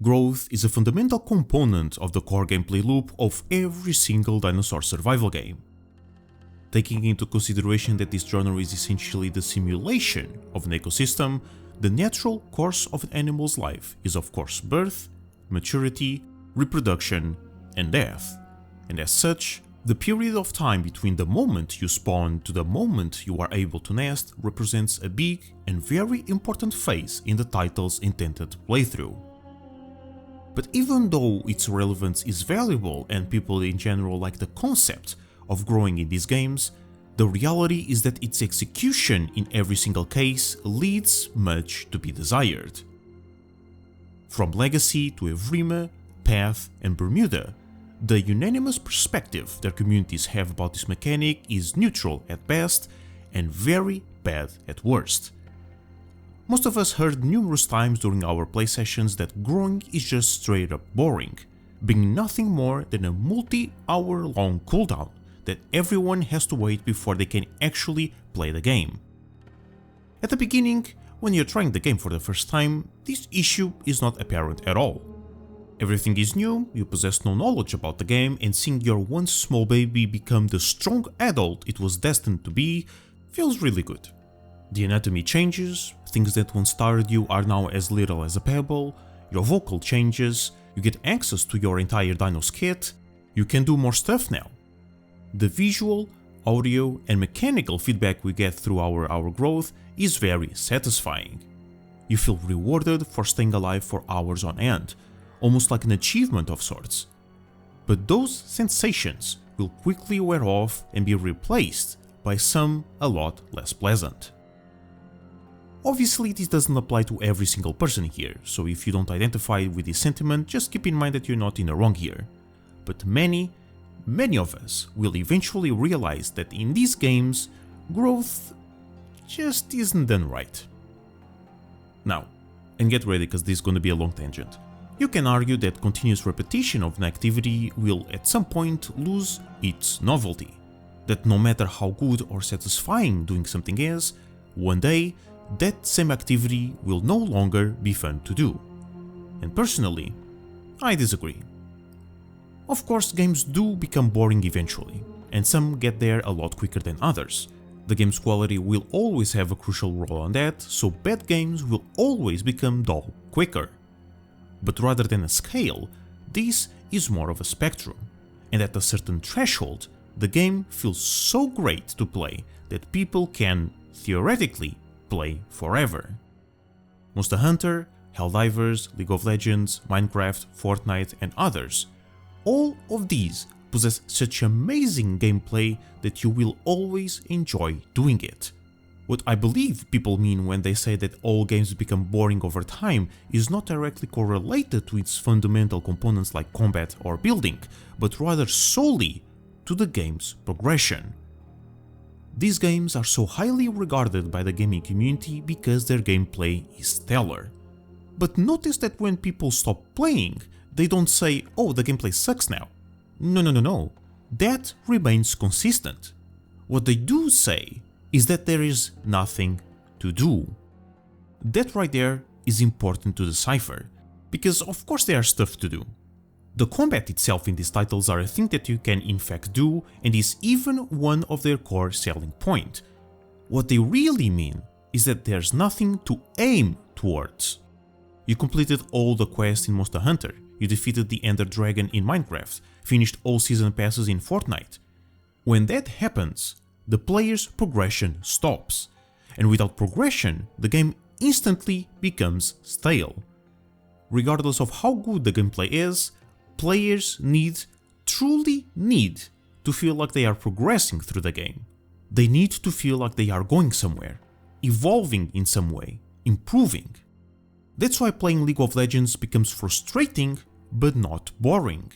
Growth is a fundamental component of the core gameplay loop of every single dinosaur survival game. Taking into consideration that this genre is essentially the simulation of an ecosystem, the natural course of an animal's life is of course birth, maturity, reproduction, and death. And as such, the period of time between the moment you spawn to the moment you are able to nest represents a big and very important phase in the title's intended playthrough. But even though its relevance is valuable and people in general like the concept of growing in these games, the reality is that its execution in every single case leaves much to be desired. From Legacy to Evrima, Path, and Bermuda, the unanimous perspective their communities have about this mechanic is neutral at best and very bad at worst. Most of us heard numerous times during our play sessions that growing is just straight up boring, being nothing more than a multi-hour long cooldown that everyone has to wait before they can actually play the game. At the beginning, when you're trying the game for the first time, this issue is not apparent at all. Everything is new, you possess no knowledge about the game, and seeing your once small baby become the strong adult it was destined to be feels really good. The anatomy changes, things that once startled you are now as little as a pebble, your vocal changes, you get access to your entire Dino's kit, you can do more stuff now. The visual, audio, and mechanical feedback we get through our growth is very satisfying. You feel rewarded for staying alive for hours on end, almost like an achievement of sorts. But those sensations will quickly wear off and be replaced by some a lot less pleasant. Obviously, this doesn't apply to every single person here, so if you don't identify with this sentiment, just keep in mind that you're not in the wrong here. But many of us will eventually realize that in these games, growth just isn't done right. Now, and get ready because this is going to be a long tangent. You can argue that continuous repetition of an activity will at some point lose its novelty, that no matter how good or satisfying doing something is, one day that same activity will no longer be fun to do. And personally, I disagree. Of course, games do become boring eventually, and some get there a lot quicker than others. The game's quality will always have a crucial role on that, so bad games will always become dull quicker. But rather than a scale, this is more of a spectrum, and at a certain threshold, the game feels so great to play that people can, theoretically, play forever. Monster Hunter, Helldivers, League of Legends, Minecraft, Fortnite, and others, all of these possess such amazing gameplay that you will always enjoy doing it. What I believe people mean when they say that all games become boring over time is not directly correlated to its fundamental components like combat or building, but rather solely to the game's progression. These games are so highly regarded by the gaming community because their gameplay is stellar. But notice that when people stop playing, they don't say, oh, the gameplay sucks now. No. That remains consistent. What they do say is that there is nothing to do. That right there is important to decipher, because of course there are stuff to do. The combat itself in these titles are a thing that you can in fact do and is even one of their core selling point. What they really mean is that there's nothing to aim towards. You completed all the quests in Monster Hunter, you defeated the Ender Dragon in Minecraft, finished all season passes in Fortnite. When that happens, the player's progression stops, and without progression, the game instantly becomes stale. Regardless of how good the gameplay is, players truly need to feel like they are progressing through the game. They need to feel like they are going somewhere, evolving in some way, improving. That's why playing League of Legends becomes frustrating, but not boring.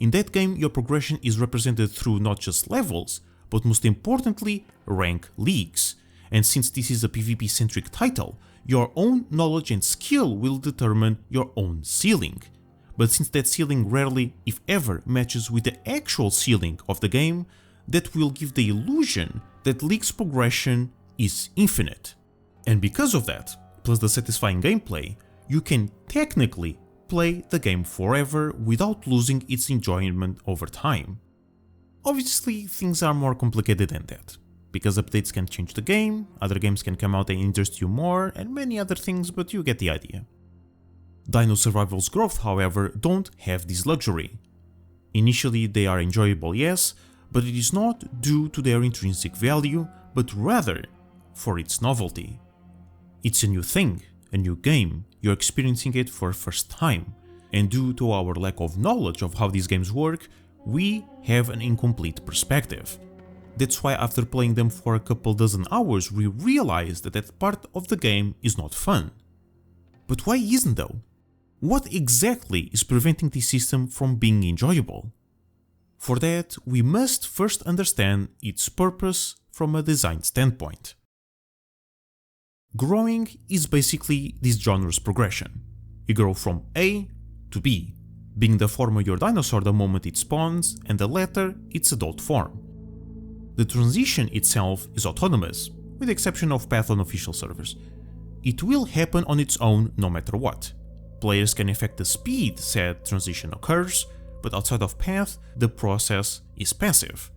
In that game, your progression is represented through not just levels, but most importantly, rank leagues. And since this is a PvP-centric title, your own knowledge and skill will determine your own ceiling. But since that ceiling rarely, if ever, matches with the actual ceiling of the game, that will give the illusion that league's progression is infinite. And because of that, plus the satisfying gameplay, you can technically play the game forever without losing its enjoyment over time. Obviously, things are more complicated than that, because updates can change the game, other games can come out and interest you more, and many other things, but you get the idea. Dino Survival's growth, however, don't have this luxury. Initially they are enjoyable, yes, but it is not due to their intrinsic value, but rather for its novelty. It's a new thing, a new game, you're experiencing it for the first time, and due to our lack of knowledge of how these games work, we have an incomplete perspective. That's why after playing them for a couple dozen hours we realize that that part of the game is not fun. But why isn't though? What exactly is preventing this system from being enjoyable? For that, we must first understand its purpose from a design standpoint. Growing is basically this genre's progression. You grow from A to B, being the former your dinosaur the moment it spawns and the latter its adult form. The transition itself is autonomous, with the exception of path on official servers. It will happen on its own no matter what. Players can affect the speed said transition occurs, but outside of path, the process is passive.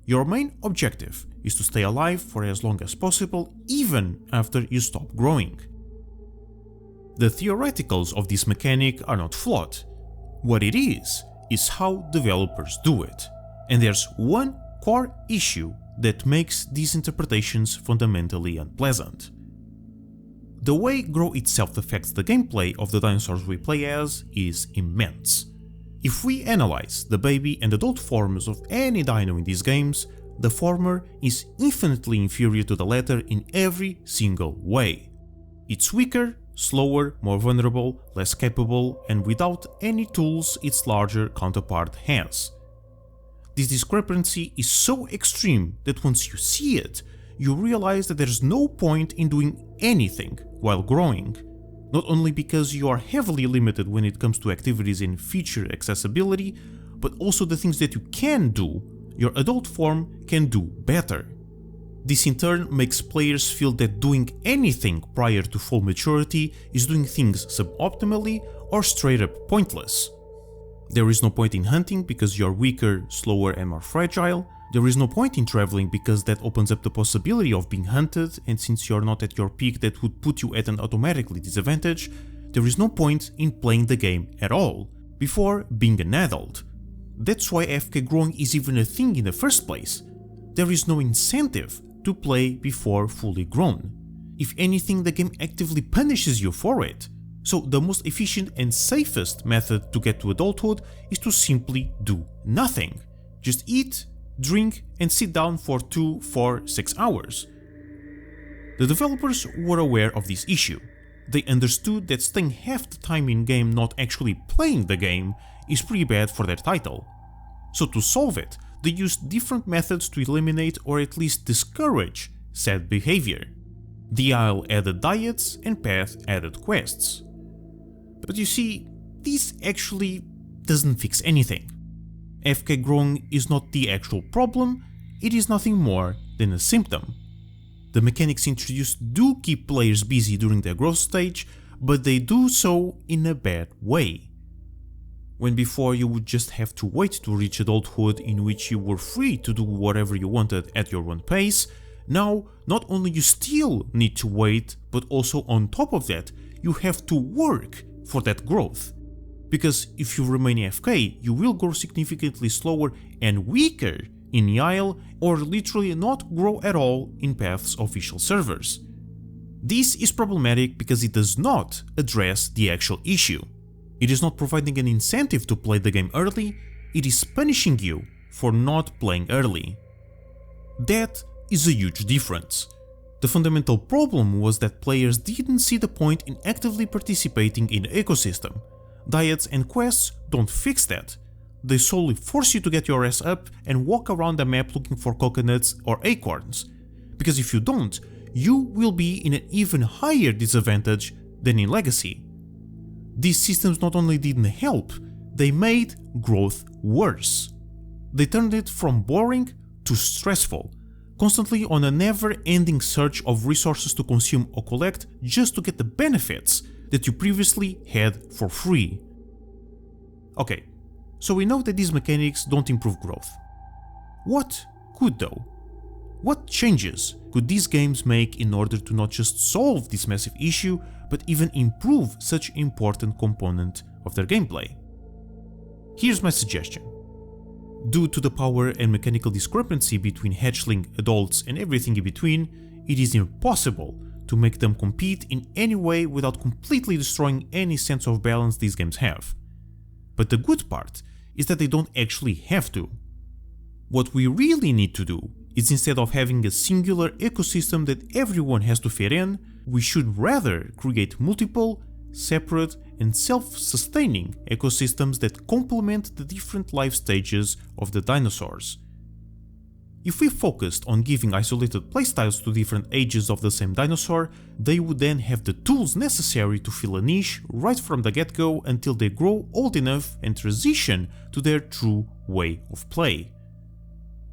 Your main objective is to stay alive for as long as possible, even after you stop growing. The theoreticals of this mechanic are not flawed. What it is how developers do it. And there's one core issue that makes these interpretations fundamentally unpleasant. The way Grow itself affects the gameplay of the dinosaurs we play as is immense. If we analyze the baby and adult forms of any dino in these games, the former is infinitely inferior to the latter in every single way. It's weaker, slower, more vulnerable, less capable, and without any tools its larger counterpart has. This discrepancy is so extreme that once you see it, you realize that there's no point in doing anything while growing, not only because you are heavily limited when it comes to activities and feature accessibility, but also the things that you can do, your adult form can do better. This in turn makes players feel that doing anything prior to full maturity is doing things suboptimally or straight up pointless. There is no point in hunting because you're weaker, slower and more fragile. There is no point in traveling because that opens up the possibility of being hunted, and since you're not at your peak that would put you at an automatically disadvantage, there is no point in playing the game at all, before being an adult. That's why AFK growing is even a thing in the first place. There is no incentive to play before fully grown. If anything, the game actively punishes you for it. So the most efficient and safest method to get to adulthood is to simply do nothing. Just eat, drink and sit down for 2, 4, 6 hours. The developers were aware of this issue. They understood that staying half the time in game not actually playing the game is pretty bad for their title. So to solve it, they used different methods to eliminate or at least discourage said behavior. The Isle added diets and Path added quests. But you see, this actually doesn't fix anything. AFK growing is not the actual problem, it is nothing more than a symptom. The mechanics introduced do keep players busy during their growth stage, but they do so in a bad way. When before you would just have to wait to reach adulthood in which you were free to do whatever you wanted at your own pace, now not only you still need to wait, but also on top of that, you have to work for that growth. Because if you remain AFK, you will grow significantly slower and weaker in the Isle, or literally not grow at all in Path's official servers. This is problematic because it does not address the actual issue. It is not providing an incentive to play the game early, it is punishing you for not playing early. That is a huge difference. The fundamental problem was that players didn't see the point in actively participating in the ecosystem. Diets and quests don't fix that. They solely force you to get your ass up and walk around the map looking for coconuts or acorns. Because if you don't, you will be in an even higher disadvantage than in Legacy. These systems not only didn't help, they made growth worse. They turned it from boring to stressful, constantly on a never-ending search of resources to consume or collect just to get the benefits that you previously had for free. Okay, so we know that these mechanics don't improve growth. What could though? What changes could these games make in order to not just solve this massive issue, but even improve such important component of their gameplay? Here's my suggestion. Due to the power and mechanical discrepancy between hatchling, adults and everything in between, it is impossible to make them compete in any way without completely destroying any sense of balance these games have. But the good part is that they don't actually have to. What we really need to do is, instead of having a singular ecosystem that everyone has to fit in, we should rather create multiple, separate and self-sustaining ecosystems that complement the different life stages of the dinosaurs. If we focused on giving isolated playstyles to different ages of the same dinosaur, they would then have the tools necessary to fill a niche right from the get-go until they grow old enough and transition to their true way of play.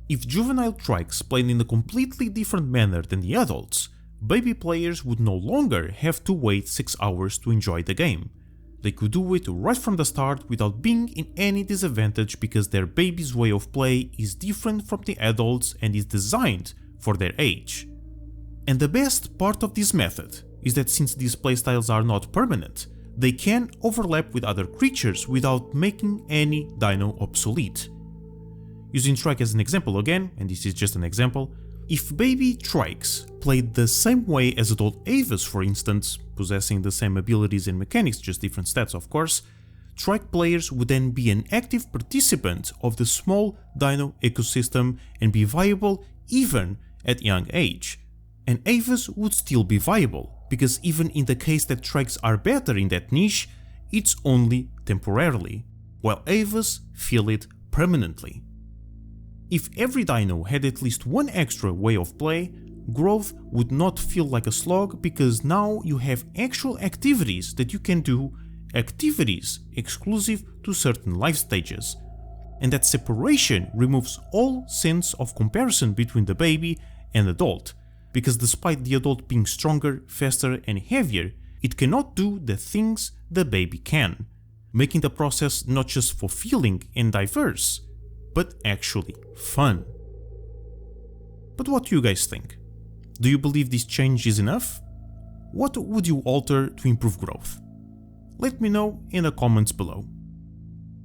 If juvenile trikes played in a completely different manner than the adults, baby players would no longer have to wait 6 hours to enjoy the game. They could do it right from the start without being in any disadvantage because their baby's way of play is different from the adults and is designed for their age. And the best part of this method is that since these playstyles are not permanent, they can overlap with other creatures without making any dino obsolete. Using Trike as an example again, and this is just an example, if baby Trikes played the same way as adult Avas, for instance, possessing the same abilities and mechanics, just different stats of course, Trike players would then be an active participant of the small dino ecosystem and be viable even at young age. And Avas would still be viable, because even in the case that Trikes are better in that niche, it's only temporarily, while Avas feel it permanently. If every dino had at least one extra way of play, growth would not feel like a slog because now you have actual activities that you can do, activities exclusive to certain life stages. And that separation removes all sense of comparison between the baby and adult, because despite the adult being stronger, faster and heavier, it cannot do the things the baby can, making the process not just fulfilling and diverse, but actually fun. But what do you guys think? Do you believe this change is enough? What would you alter to improve growth? Let me know in the comments below.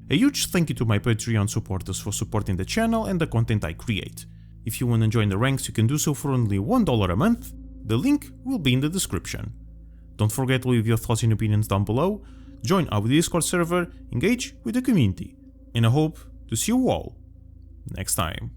A huge thank you to my Patreon supporters for supporting the channel and the content I create. If you want to join the ranks, you can do so for only $1 a month. The link will be in the description. Don't forget to leave your thoughts and opinions down below, join our Discord server, engage with the community, and I hope to see you all next time.